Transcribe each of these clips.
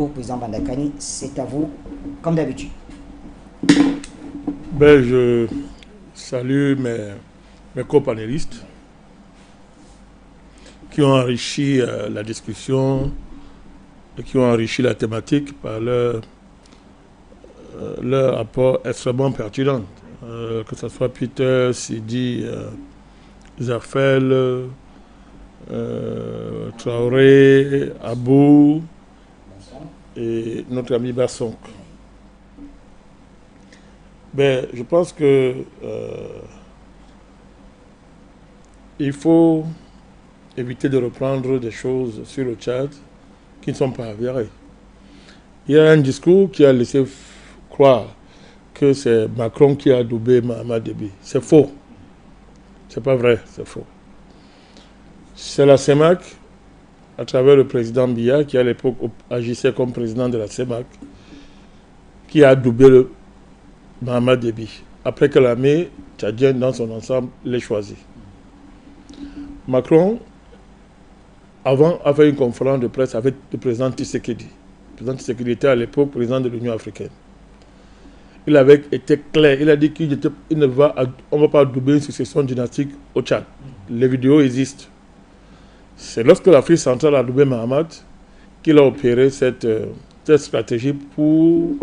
Président Bandakani, c'est à vous, comme d'habitude. Je salue mes copanélistes qui ont enrichi la discussion et qui ont enrichi la thématique par leur rapport extrêmement pertinent. Que ce soit Peter, Sidi, Zafel, Traoré, Abou et notre ami Bassonk. Je pense que il faut éviter de reprendre des choses sur le Tchad qui ne sont pas avérées. Il y a un discours qui a laissé croire que c'est Macron qui a adoubé Mahamat Déby. C'est faux. C'est pas vrai, c'est faux. C'est la CEMAC, à travers le président Biya, qui à l'époque agissait comme président de la CEMAC, qui a adoubé le Mahamat Déby, après que l'armée tchadienne dans son ensemble l'ait choisi. Macron, avant, a fait une conférence de presse avec le président Tshisekedi. Le président Tshisekedi était à l'époque président de l'Union africaine. Il avait été clair, il a dit qu'on ne va pas adouber une succession dynastique au Tchad. Les vidéos existent. C'est lorsque l'Afrique centrale a adoubé Mahamat qu'il a opéré cette stratégie pour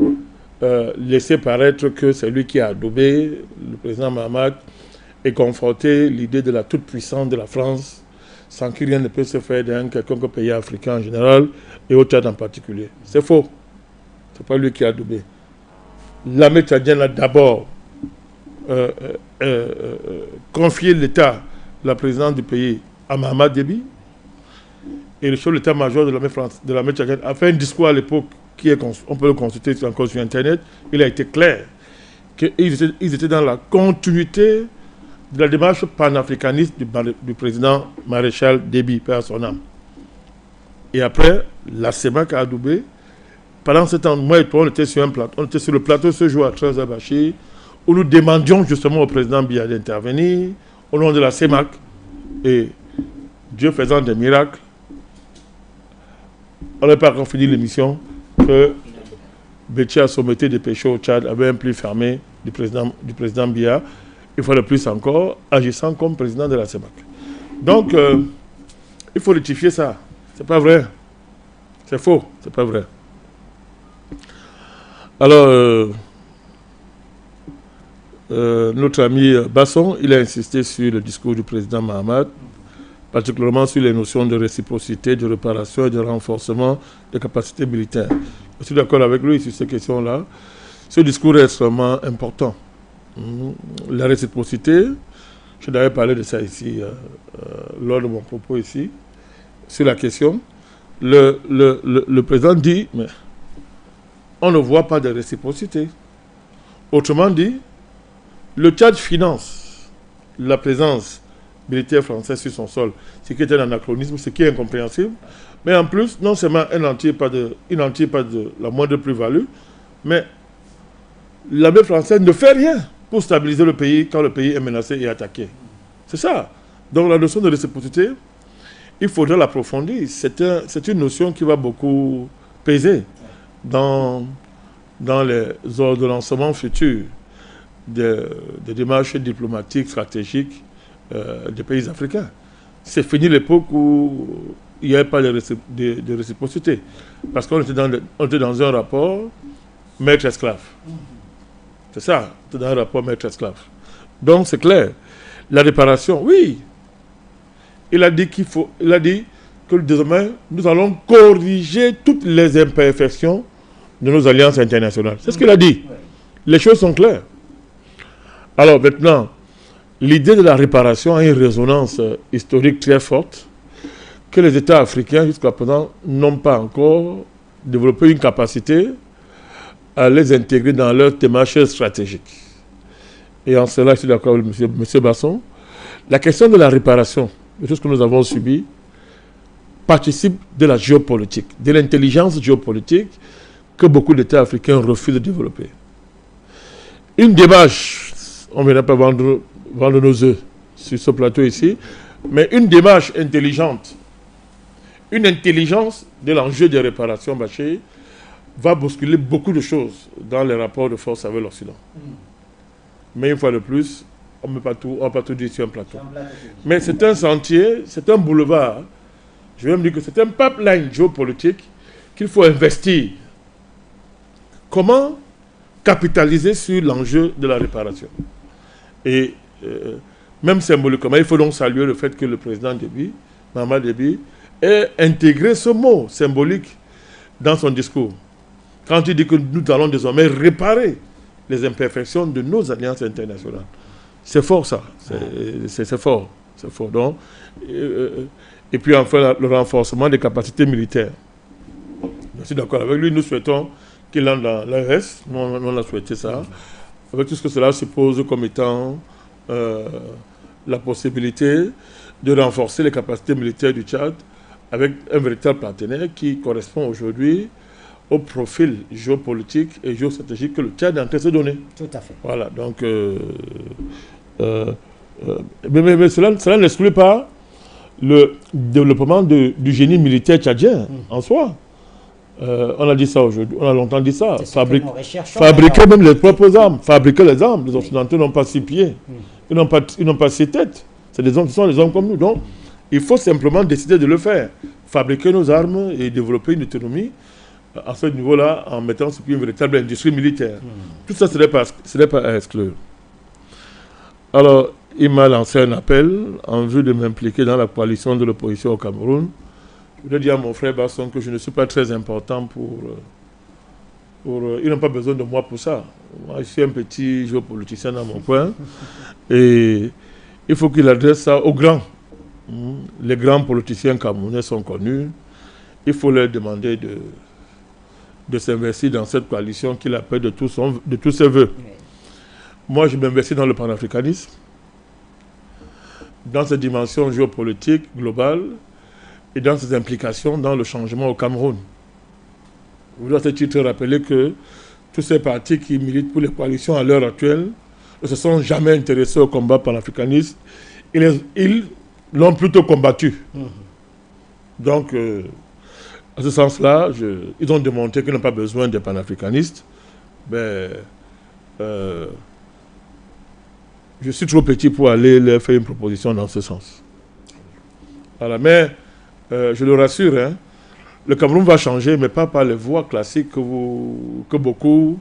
laisser paraître que c'est lui qui a adoubé le président Mahamat et confronter l'idée de la toute-puissance de la France sans que rien ne peut se faire dans quelconque pays africain en général et au Tchad en particulier. C'est faux. Ce n'est pas lui qui a adoubé. L'armée tchadienne a d'abord confié l'État, la présidence du pays, à Mahamat Déby. Et le chef de l'état-major de l'armée tchadienne a fait un discours à l'époque, on peut le consulter encore sur Internet. Il a été clair qu'ils étaient dans la continuité de la démarche panafricaniste du président maréchal Déby, paix à son âme. Et après, la CEMAC a adoubé. Pendant ce temps, moi et toi, on était sur le plateau ce jour à 13h Bachir, où nous demandions justement au président Biya d'intervenir au nom de la CEMAC. Et Dieu faisant des miracles, on n'a pas encore fini l'émission que Bétia Sommeté de Pécho au Tchad avait un pli fermé du président Biya, une fois de plus encore, agissant comme président de la CEMAC. Donc, il faut rectifier ça. C'est pas vrai. C'est faux. C'est pas vrai. Alors, notre ami Basson, il a insisté sur le discours du président Mahamat, particulièrement sur les notions de réciprocité, de réparation et de renforcement des capacités militaires. Je suis d'accord avec lui sur ces questions-là. Ce discours est extrêmement important. La réciprocité, je n'avais parlé de ça ici, lors de mon propos ici, sur la question. Le président dit, mais on ne voit pas de réciprocité. Autrement dit, le Tchad finance la présence militaire française sur son sol, ce qui est un anachronisme, ce qui est incompréhensible. Mais en plus, non seulement il n'en tire pas de la moindre plus-value, mais l'armée française ne fait rien pour stabiliser le pays quand le pays est menacé et attaqué. C'est ça. Donc la notion de réciprocité, il faudrait l'approfondir. C'est une notion qui va beaucoup peser dans les ordonnancements futurs des démarches diplomatiques, stratégiques des pays africains. C'est fini l'époque où il n'y avait pas de réciprocité. Parce qu'on était dans un rapport maître-esclave. C'est ça, on était dans un rapport maître-esclave. Donc c'est clair. La réparation, oui. Il a dit que désormais, nous allons corriger toutes les imperfections de nos alliances internationales. C'est ce qu'il a dit. Les choses sont claires. Alors maintenant, l'idée de la réparation a une résonance historique très forte que les États africains, jusqu'à présent, n'ont pas encore développé une capacité à les intégrer dans leur démarche stratégique. Et en cela, je suis d'accord avec M. Basson. La question de la réparation de tout ce que nous avons subi participe de la géopolitique, de l'intelligence géopolitique que beaucoup d'États africains refusent de développer. Une démarche, on ne vient pas vendre nos œufs sur ce plateau ici, mais une démarche intelligente, une intelligence de l'enjeu de réparation, Bachir, va bousculer beaucoup de choses dans les rapports de force avec l'Occident. Mais une fois de plus, on ne peut pas tout dire sur un plateau. Mais c'est un sentier, c'est un boulevard. Je vais me dire que c'est un pipeline géopolitique qu'il faut investir. Comment capitaliser sur l'enjeu de la réparation? Et même symboliquement, il faut donc saluer le fait que le président Déby, Mahamat Déby, ait intégré ce mot symbolique dans son discours. Quand il dit que nous allons désormais réparer les imperfections de nos alliances internationales. C'est fort ça, c'est fort. C'est fort. Donc, et puis enfin, le renforcement des capacités militaires. Je suis d'accord avec lui, nous souhaitons qu'il entre dans l'AES, on a souhaité ça, avec tout ce que cela suppose comme étant la possibilité de renforcer les capacités militaires du Tchad avec un véritable partenaire qui correspond aujourd'hui au profil géopolitique et géostratégique que le Tchad est en train de se donner. Tout à fait. Voilà, donc... mais cela n'exclut pas le développement du génie militaire tchadien en soi. On a dit ça aujourd'hui, on a longtemps dit ça. Fabriquer même les propres armes, fabriquer les armes. Les Occidentaux n'ont pas 6 pieds, ils n'ont pas 6 têtes. C'est des hommes, ce sont des hommes comme nous. Donc, il faut simplement décider de le faire. Fabriquer nos armes et développer une autonomie à ce niveau-là en mettant sur pied une véritable industrie militaire. Tout ça, ce n'est pas à exclure. Alors, il m'a lancé un appel en vue de m'impliquer dans la coalition de l'opposition au Cameroun. Je voudrais dire à mon frère Basson que je ne suis pas très important pour ils n'ont pas besoin de moi pour ça. Moi, je suis un petit géopoliticien dans mon coin. Et il faut qu'il adresse ça aux grands. Les grands politiciens camerounais sont connus. Il faut leur demander de s'investir dans cette coalition qu'il appelle de tous ses voeux. Moi, je m'investis dans le panafricanisme, dans cette dimension géopolitique globale et dans ses implications dans le changement au Cameroun. Je voudrais à ce titre rappeler que tous ces partis qui militent pour les coalitions à l'heure actuelle ne se sont jamais intéressés au combat panafricaniste. Ils l'ont plutôt combattu. Donc, à ce sens-là, ils ont démontré qu'ils n'ont pas besoin des panafricanistes. Je suis trop petit pour aller leur faire une proposition dans ce sens. Voilà, mais je le rassure, hein, le Cameroun va changer, mais pas par les voies classiques que beaucoup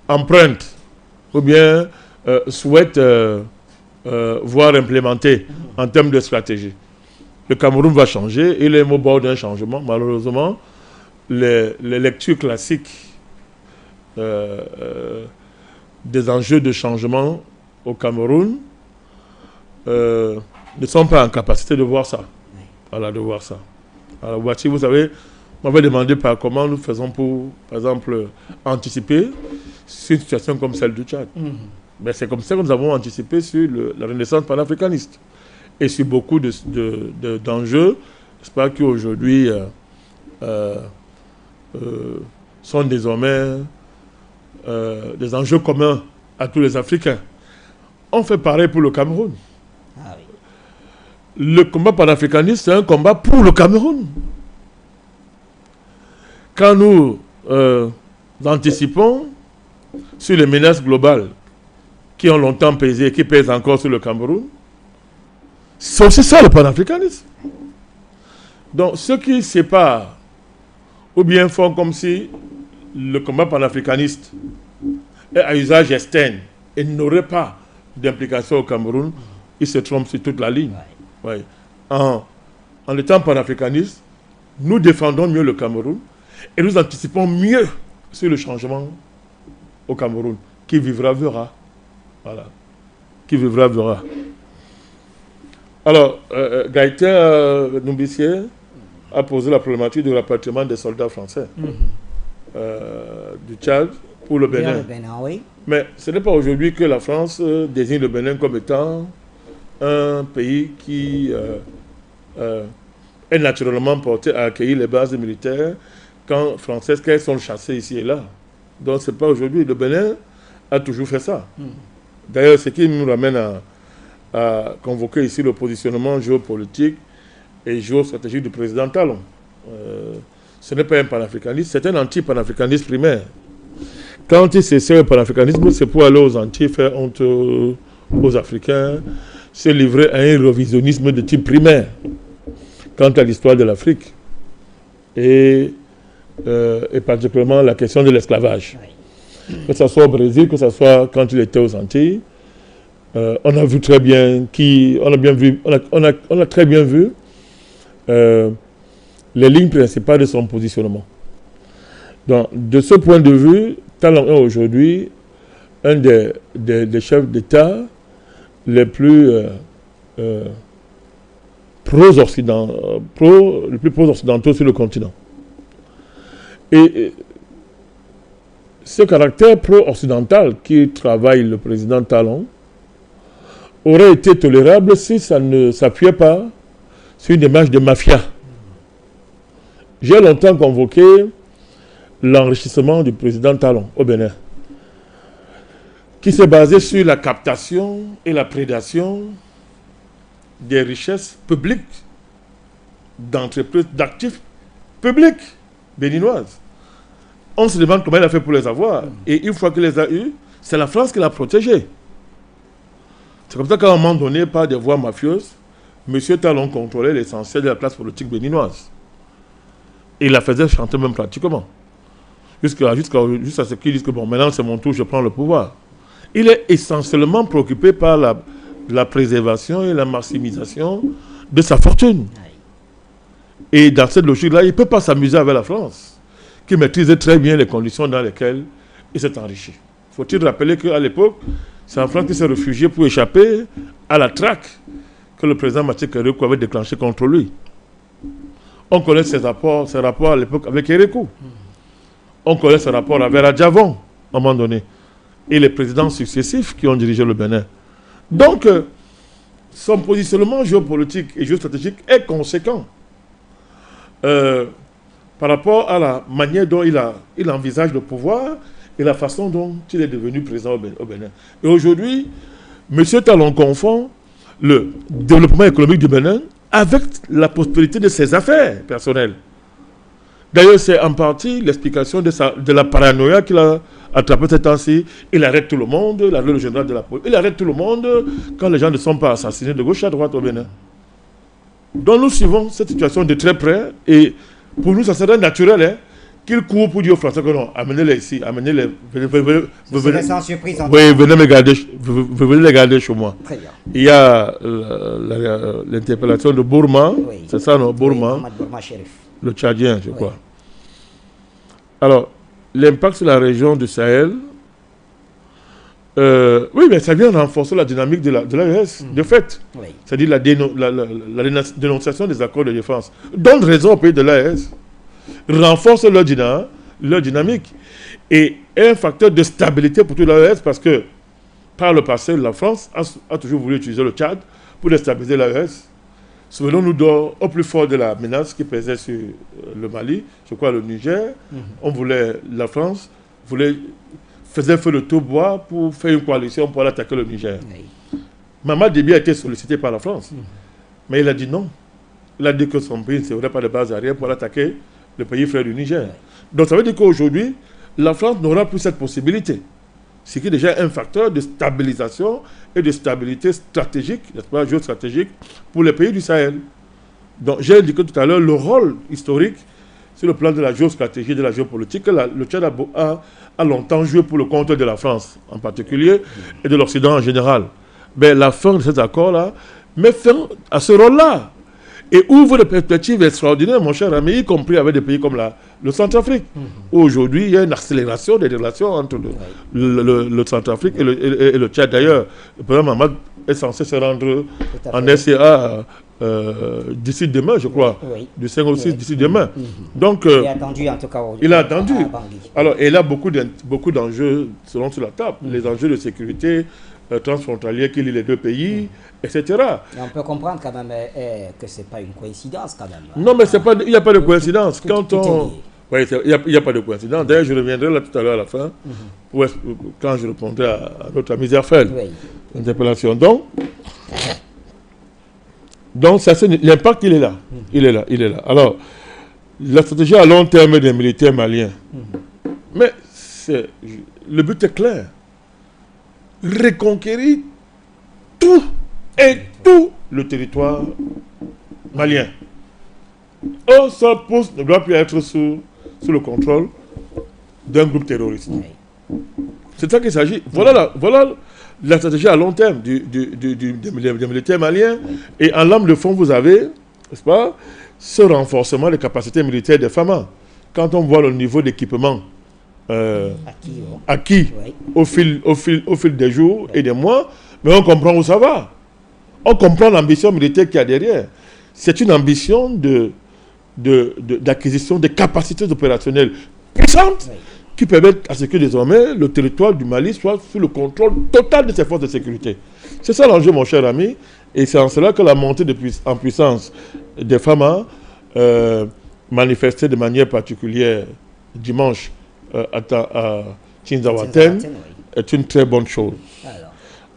empruntent ou bien souhaitent voir implémenter en termes de stratégie. Le Cameroun va changer, il est au bord d'un changement. Malheureusement, les lectures classiques des enjeux de changement au Cameroun ne sont pas en capacité de voir ça. Voilà, de voir ça. Alors voici, vous savez, on m'avait demandé comment nous faisons pour, par exemple, anticiper sur une situation comme celle du Tchad. Mais c'est comme ça que nous avons anticipé sur la renaissance panafricaniste et sur beaucoup d'enjeux, n'est-ce pas, qui aujourd'hui sont désormais des enjeux communs à tous les Africains. On fait pareil pour le Cameroun. Ah oui. Le combat panafricaniste, c'est un combat pour le Cameroun. Quand nous anticipons sur les menaces globales qui ont longtemps pesé et qui pèsent encore sur le Cameroun, c'est aussi ça le panafricanisme. Donc ceux qui séparent ou bien font comme si le combat panafricaniste est à usage externe et n'aurait pas d'implication au Cameroun, ils se trompent sur toute la ligne. Ouais. En étant panafricaniste, nous défendons mieux le Cameroun et nous anticipons mieux sur le changement au Cameroun. Qui vivra, verra. Voilà. Qui vivra, verra. Alors, Gaëtan Noubissier a posé la problématique du rapatriement des soldats français du Tchad pour le Bénin. Oui. Mais ce n'est pas aujourd'hui que la France désigne le Bénin comme étant un pays qui est naturellement porté à accueillir les bases militaires françaises qu'elles sont chassées ici et là. Donc ce n'est pas aujourd'hui. Le Bénin a toujours fait ça. D'ailleurs, ce qui nous ramène à convoquer ici le positionnement géopolitique et géostratégique du président Talon. ce n'est pas un panafricaniste, c'est un anti-panafricaniste primaire. Quand il s'essaie au panafricanisme, c'est pour aller aux Antilles, faire honte aux Africains, se livrer à un révisionnisme de type primaire quant à l'histoire de l'Afrique et particulièrement la question de l'esclavage. Que ce soit au Brésil, que ce soit quand il était aux Antilles, on a vu très bien on a très bien vu les lignes principales de son positionnement. Donc, de ce point de vue, Talon est aujourd'hui un des chefs d'État les plus pro-occidentaux sur le continent. Et ce caractère pro-occidental qui travaille le président Talon aurait été tolérable si ça ne s'appuyait pas sur une démarche de mafia. J'ai longtemps convoqué l'enrichissement du président Talon au Bénin, qui s'est basé sur la captation et la prédation des richesses publiques, d'entreprises, d'actifs publics béninoises. On se demande comment il a fait pour les avoir. Et une fois qu'il les a eus, c'est la France qui l'a protégé. C'est comme ça qu'à un moment donné, par des voies mafieuses, M. Talon contrôlait l'essentiel de la classe politique béninoise. Et il la faisait chanter même pratiquement. Jusqu'à ce qu'il dise que bon, maintenant c'est mon tour, je prends le pouvoir. Il est essentiellement préoccupé par la préservation et la maximisation de sa fortune. Et dans cette logique-là, il ne peut pas s'amuser avec la France, qui maîtrisait très bien les conditions dans lesquelles il s'est enrichi. Faut-il rappeler qu'à l'époque, c'est en France qui s'est réfugié pour échapper à la traque que le président Mathieu Kérékou avait déclenchée contre lui. On connaît ses rapports à l'époque avec Kérékou. On connaît ses rapports avec Radjavon, à un moment donné. Et les présidents successifs qui ont dirigé le Bénin. Donc, son positionnement géopolitique et géostratégique est conséquent par rapport à la manière dont il envisage le pouvoir et la façon dont il est devenu président au Bénin. Et aujourd'hui, M. Talon confond le développement économique du Bénin avec la prospérité de ses affaires personnelles. D'ailleurs, c'est en partie l'explication de la paranoïa qu'il a attrapée ces temps-ci. Il arrête tout le monde, le général de la police. Il arrête tout le monde quand les gens ne sont pas assassinés de gauche à droite au Bénin. Donc nous suivons cette situation de très près et pour nous, ça serait naturel qu'il court pour dire aux Français que non, amenez-les ici, amenez-les. Venez sans surprise. Oui, venez me garder, venez les garder chez moi. Très bien. Il y a l'interpellation de Bourma, oui. C'est ça, non, Bourma, oui, Bourma Chérif. Le Tchadien, je crois. Alors, l'impact sur la région du Sahel, oui, mais ça vient renforcer la dynamique de l'AES, de fait. Oui. C'est-à-dire la dénonciation des accords de défense. Donne raison au pays de l'AES, renforce leur dynamique et est un facteur de stabilité pour toute l'AES parce que, par le passé, la France a toujours voulu utiliser le Tchad pour déstabiliser l'AES. Souvenons-nous au plus fort de la menace qui pesait sur le Mali, je crois le Niger. La France faisait feu de tout bois pour faire une coalition pour aller attaquer le Niger. Oui. Mamad Déby a été sollicité par la France, mais il a dit non. Il a dit que son pays ne serait pas de base arrière pour attaquer le pays frère du Niger. Oui. Donc ça veut dire qu'aujourd'hui, la France n'aura plus cette possibilité. Ce qui est déjà un facteur de stabilisation et de stabilité stratégique, n'est-ce pas, géostratégique, pour les pays du Sahel. Donc j'ai indiqué tout à l'heure le rôle historique sur le plan de la géostratégie et de la géopolitique que le Tchad a longtemps joué pour le compte de la France en particulier et de l'Occident en général. Mais la fin de cet accord-là met fin à ce rôle-là et ouvre des perspectives extraordinaires, mon cher ami, y compris avec des pays comme le Centrafrique. Aujourd'hui, il y a une accélération des relations entre le Centrafrique et le Tchad. D'ailleurs, le président Mamad est censé se rendre en SCA d'ici demain, je crois, du 5 au 6 d'ici demain. Donc, il est attendu en tout cas. Il a attendu. Alors, il a beaucoup d'enjeux selon sur la table. Les enjeux de sécurité transfrontaliers qui lient les deux pays, etc. Et on peut comprendre quand même que ce n'est pas une coïncidence quand même. Non, mais il n'y a pas de coïncidence. Oui, il n'y a pas de coïncidence. D'ailleurs, je reviendrai là tout à l'heure à la fin, quand je répondrai à notre ami Zerfel. Interpellation. Donc l'impact, il est là. Il est là. Alors, la stratégie à long terme des militaires maliens. Mais le but est clair. Reconquérir tout le territoire malien. Un seul poste ne doit plus être sous le contrôle d'un groupe terroriste. C'est ça qu'il s'agit. Voilà la stratégie à long terme des militaires maliens. Et en lame de fond, vous avez, n'est-ce pas, ce renforcement des capacités militaires des FAMA. Quand on voit le niveau d'équipement acquis au fil des jours et des mois, mais on comprend où ça va. On comprend l'ambition militaire qu'il y a derrière. C'est une ambition d'acquisition des capacités opérationnelles puissantes qui permettent à ce que désormais le territoire du Mali soit sous le contrôle total de ses forces de sécurité. C'est ça l'enjeu, mon cher ami, et c'est en cela que la montée en puissance des FAMA manifestée de manière particulière dimanche à Tinzaouaten est une très bonne chose.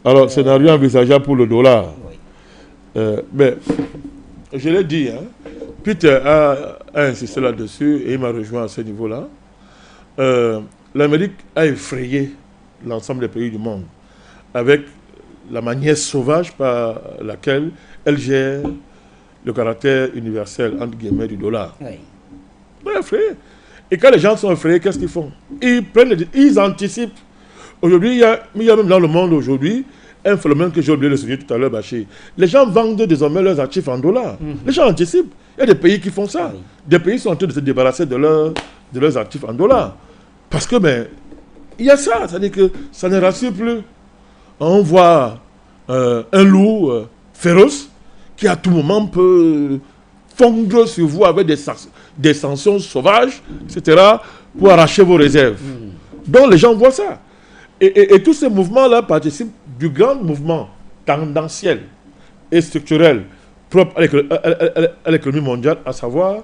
Alors scénario envisageable pour le dollar. Mais je l'ai dit, hein, Peter a insisté là-dessus et il m'a rejoint à ce niveau-là. L'Amérique a effrayé l'ensemble des pays du monde avec la manière sauvage par laquelle elle gère le caractère universel, entre guillemets, du dollar. Effrayé. Et quand les gens sont effrayés, qu'est-ce qu'ils font? Ils anticipent. Aujourd'hui, il y a même dans le monde aujourd'hui un phénomène que j'ai oublié de souligner tout à l'heure, Bachir. Les gens vendent désormais leurs actifs en dollars. Les gens anticipent. Il y a des pays qui font ça. Des pays sont en train de se débarrasser de leurs actifs en dollars. Parce que, il y a ça. C'est-à-dire que ça ne rassure plus. On voit un loup féroce qui à tout moment peut fondre sur vous avec des sanctions sauvages, etc., pour arracher vos réserves. Donc les gens voient ça. Et tous ces mouvements-là participent du grand mouvement tendanciel et structurel propre à l'économie mondiale, à savoir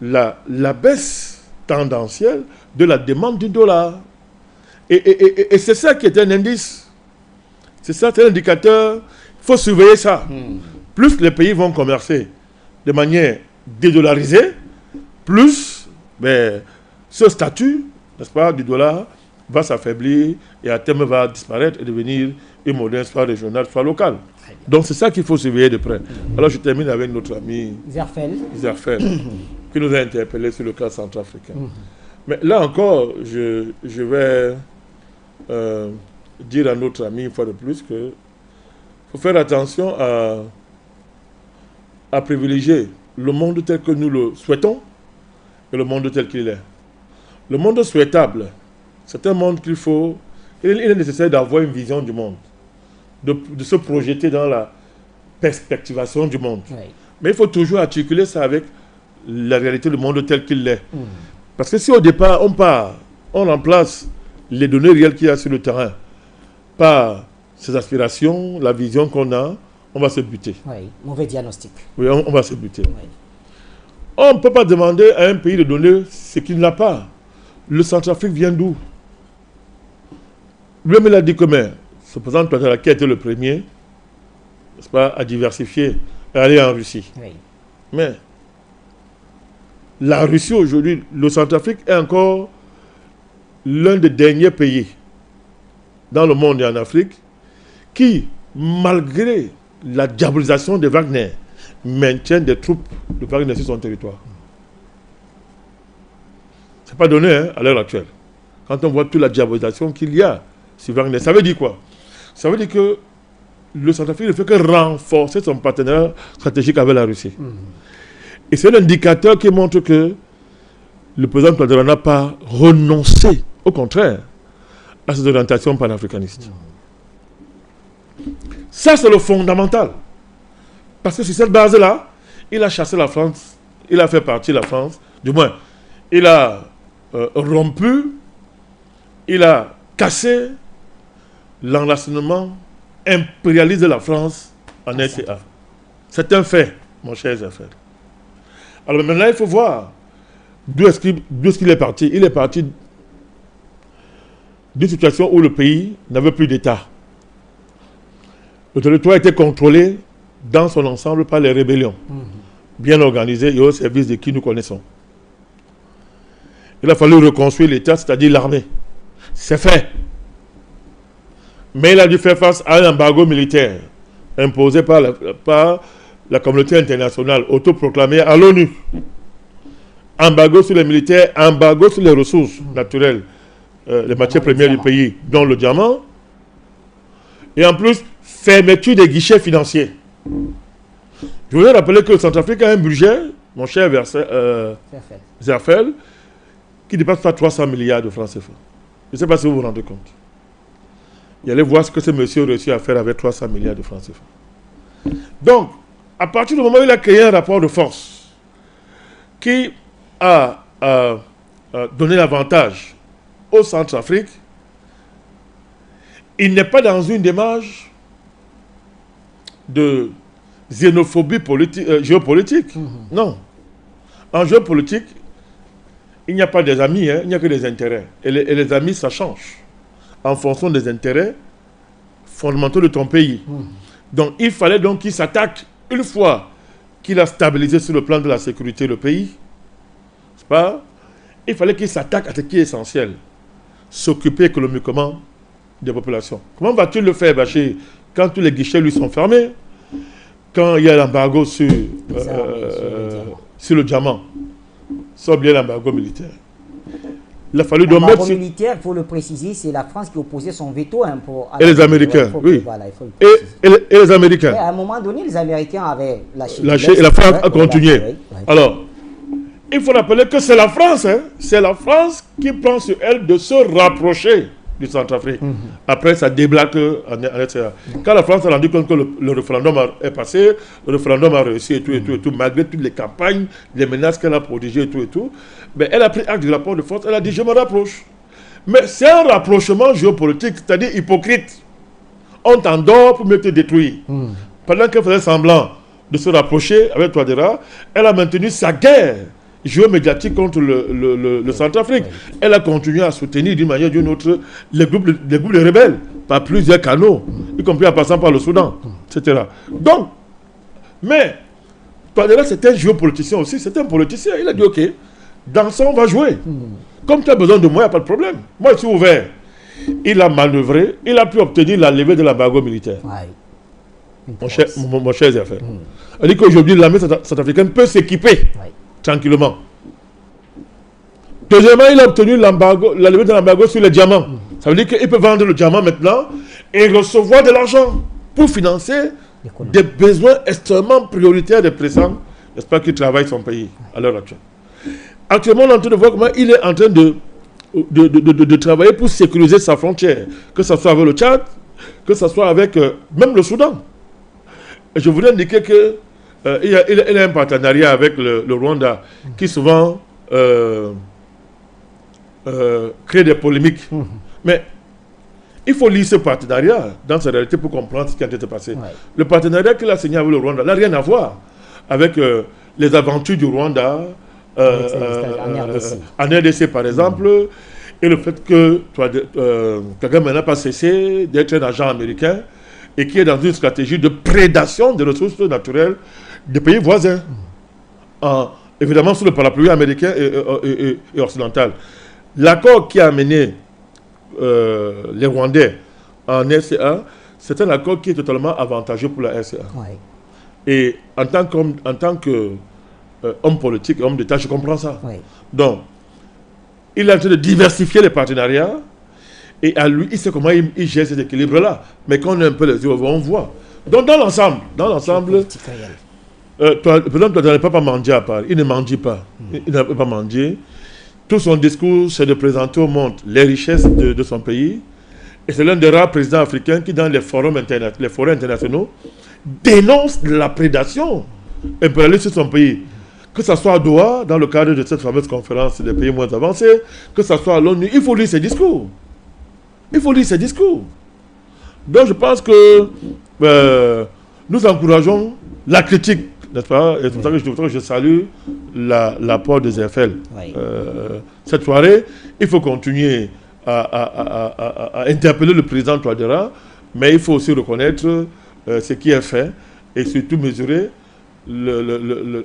la baisse tendancielle de la demande du dollar. Et c'est ça qui est un indice. C'est ça, c'est un indicateur. Il faut surveiller ça. Plus les pays vont commercer de manière dédollarisée, plus ce statut, n'est-ce pas, du dollar va s'affaiblir et à terme va disparaître et devenir une monnaie soit régionale, soit locale. Donc c'est ça qu'il faut surveiller de près. Alors je termine avec notre ami Zerfel, qui nous a interpellés sur le cas centrafricain. Mais là encore, je vais dire à notre ami une fois de plus que faut faire attention à privilégier le monde tel que nous le souhaitons et le monde tel qu'il est. Le monde souhaitable, c'est un monde qu'il faut... Il est nécessaire d'avoir une vision du monde, de se projeter dans la perspectivation du monde. Mais il faut toujours articuler ça avec la réalité du monde tel qu'il est. Parce que si au départ, on remplace les données réelles qu'il y a sur le terrain par ses aspirations, la vision qu'on a, on va se buter. Mauvais diagnostic. Oui, on va se buter. On ne peut pas demander à un pays de donner ce qu'il n'a pas. Le Centrafrique vient d'où? Lui-même, il a dit que ce président Ouattara qui a été le premier, n'est-ce pas, à diversifier, à aller en Russie. Mais la Russie aujourd'hui, le Centrafrique est encore l'un des derniers pays dans le monde et en Afrique qui, malgré la diabolisation de Wagner, maintient des troupes de Wagner sur son territoire. Ce n'est pas donné à l'heure actuelle. Quand on voit toute la diabolisation qu'il y a sur Wagner, ça veut dire quoi? Ça veut dire que le Centrafrique ne fait que renforcer son partenariat stratégique avec la Russie. Et c'est un indicateur qui montre que le président Ouattara n'a pas renoncé, au contraire, à ses orientations panafricanistes. Ça, c'est le fondamental. Parce que sur cette base-là, il a chassé la France, il a fait partie de la France, du moins, il a rompu, il a cassé l'enracinement impérialiste de la France en RCA. C'est un fait, mon cher Zerfel. Alors maintenant, il faut voir d'où est-ce qu'il est parti. Il est parti d'une situation où le pays n'avait plus d'État. Le territoire était contrôlé dans son ensemble par les rébellions, bien organisées et au service de qui nous connaissons. Il a fallu reconstruire l'État, c'est-à-dire l'armée. C'est fait. Mais il a dû faire face à un embargo militaire imposé par la communauté internationale, autoproclamée à l'ONU. Embargo sur les militaires, embargo sur les ressources naturelles, les matières premières du pays, dont le diamant. Et en plus, fermeture des guichets financiers. Je voudrais rappeler que le Centrafrique a un budget, mon cher Zerfel, qui dépasse pas 300 milliards de francs CFA. Je ne sais pas si vous vous rendez compte. Et allez voir ce que ce monsieur a réussi à faire avec 300 milliards de francs CFA. Donc, à partir du moment où il a créé un rapport de force qui a donné l'avantage au Centrafrique, il n'est pas dans une démarche de xénophobie géopolitique. Non. En géopolitique, il n'y a pas des amis, il n'y a que des intérêts. Et les amis, ça change en fonction des intérêts fondamentaux de ton pays. Donc, il fallait donc qu'il s'attaque, une fois qu'il a stabilisé sur le plan de la sécurité le pays, c'est pas, il fallait qu'il s'attaque à ce qui est essentiel, s'occuper économiquement des populations. Comment va-t-il le faire, Bachir, quand tous les guichets lui sont fermés, quand il y a l'embargo sur le diamant, sans bien l'embargo militaire? Il a fallu donc mettre... L'embargo militaire, il faut le préciser, c'est la France qui opposait son veto. Et les Américains, oui. Voilà, et les Américains. Et à un moment donné, les Américains avaient lâché. Et la France a continué. Alors, il faut rappeler que c'est la France, c'est la France qui prend sur elle de se rapprocher du Centrafrique. Après, ça déblaque en RCA. Quand la France a rendu compte que le référendum est passé, le référendum a réussi et tout, malgré toutes les campagnes, les menaces qu'elle a protégées et tout, mais elle a pris acte du rapport de force, elle a dit je me rapproche. Mais c'est un rapprochement géopolitique, c'est-à-dire hypocrite. On t'endort pour mieux te détruire. Pendant qu'elle faisait semblant de se rapprocher avec Touadéra, elle a maintenu sa guerre géomédiatique contre le Centrafrique. Elle a continué à soutenir d'une manière ou d'une autre les groupes de rebelles par plusieurs canaux, y compris en passant par le Soudan, etc. Donc, mais Touadéra, c'est un géopoliticien aussi, c'est un politicien. Il a dit ok, dans ça on va jouer. Comme tu as besoin de moi, il n'y a pas de problème. Moi je suis ouvert. Il a manœuvré, il a pu obtenir la levée de l'embargo militaire. Mon cher Zerfel. Il dit qu'aujourd'hui l'armée centrafricaine peut s'équiper tranquillement. Deuxièmement, il a obtenu la levée de l'embargo sur les diamants. Ça veut dire qu'il peut vendre le diamant maintenant et recevoir de l'argent pour financer des besoins extrêmement prioritaires des pressants, n'est-ce pas, qui travaillent son pays à l'heure actuelle. Actuellement, on est en train de voir comment il est en train de travailler pour sécuriser sa frontière, que ce soit avec le Tchad, que ce soit avec même le Soudan. Et je voudrais indiquer que il a un partenariat avec le Rwanda qui souvent crée des polémiques. Mais il faut lire ce partenariat dans sa réalité pour comprendre ce qui a été passé. Le partenariat qu'il a signé avec le Rwanda n'a rien à voir avec les aventures du Rwanda en RDC par exemple, et le fait que Kagame n'a pas cessé d'être un agent américain et qui est dans une stratégie de prédation des ressources naturelles des pays voisins, évidemment sous le parapluie américain et occidental. L'accord qui a amené les Rwandais en RCA, c'est un accord qui est totalement avantageux pour la RCA. Et en tant qu'homme politique, homme d'État, je comprends ça. Donc, il est en train de diversifier les partenariats et à lui, il sait comment il gère cet équilibre-là. Mais quand on a un peu les yeux, on voit. Donc, dans l'ensemble, le président ne peut pas mendier à part. Il ne mendie pas. Il ne peut pas mendier. Tout son discours, c'est de présenter au monde les richesses de son pays. Et c'est l'un des rares présidents africains qui, dans les forums internationaux, dénonce la prédation impérialiste sur son pays. Que ce soit à Doha, dans le cadre de cette fameuse conférence des pays moins avancés, que ce soit à l'ONU, il faut lire ses discours. Il faut lire ses discours. Donc je pense que nous encourageons la critique, n'est-ce pas? Et c'est pour ça que je salue l'apport de Zerfel. Cette soirée, il faut continuer à interpeller le président Touadéra, mais il faut aussi reconnaître ce qui est fait et surtout mesurer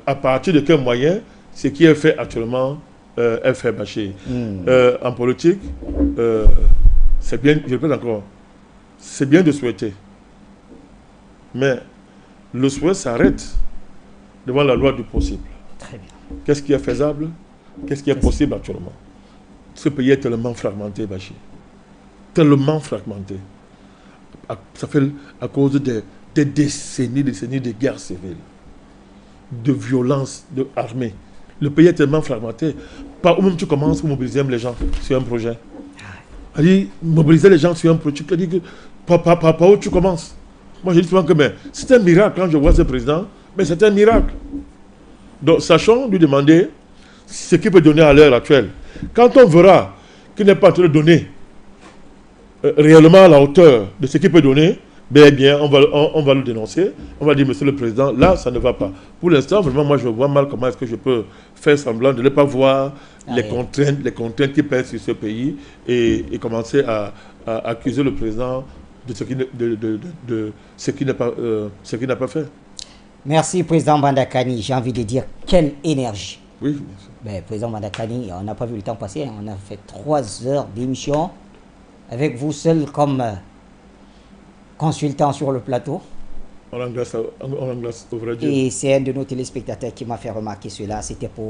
à partir de quels moyens ce qui est fait actuellement elle fait Bachir. En politique, c'est bien, je répète encore, c'est bien de souhaiter. Mais le souhait s'arrête devant la loi du possible. Très bien. Qu'est-ce qui est faisable? Qu'est-ce qui est possible actuellement? Ce pays est tellement fragmenté, Bachir. Tellement fragmenté. Ça fait à cause des décennies de guerres civiles, de violences armées. Le pays est tellement fragmenté. Par où même tu commences pour mobiliser les gens sur un projet? Mobiliser les gens sur un projet, tu dis que par où tu commences? Moi je dis souvent que c'est un miracle quand je vois ce président, mais c'est un miracle. Donc sachons lui demander ce qu'il peut donner à l'heure actuelle. Quand on verra qu'il n'est pas en train de donner réellement à la hauteur de ce qu'il peut donner, bien, on va le dénoncer. On va dire, monsieur le président, là, ça ne va pas. Pour l'instant, vraiment, moi, je vois mal comment est-ce que je peux faire semblant de ne pas voir les contraintes qui pèsent sur ce pays et commencer à accuser le président de ce qu'il n'a pas fait. Merci, président Bandakani. J'ai envie de dire, quelle énergie. Oui, bien sûr. Ben, président Bandakani, on n'a pas vu le temps passer. On a fait 3 heures d'émission avec vous seul comme consultant sur le plateau. On en glace au vrai Dieu. Et c'est un de nos téléspectateurs qui m'a fait remarquer cela. C'était pour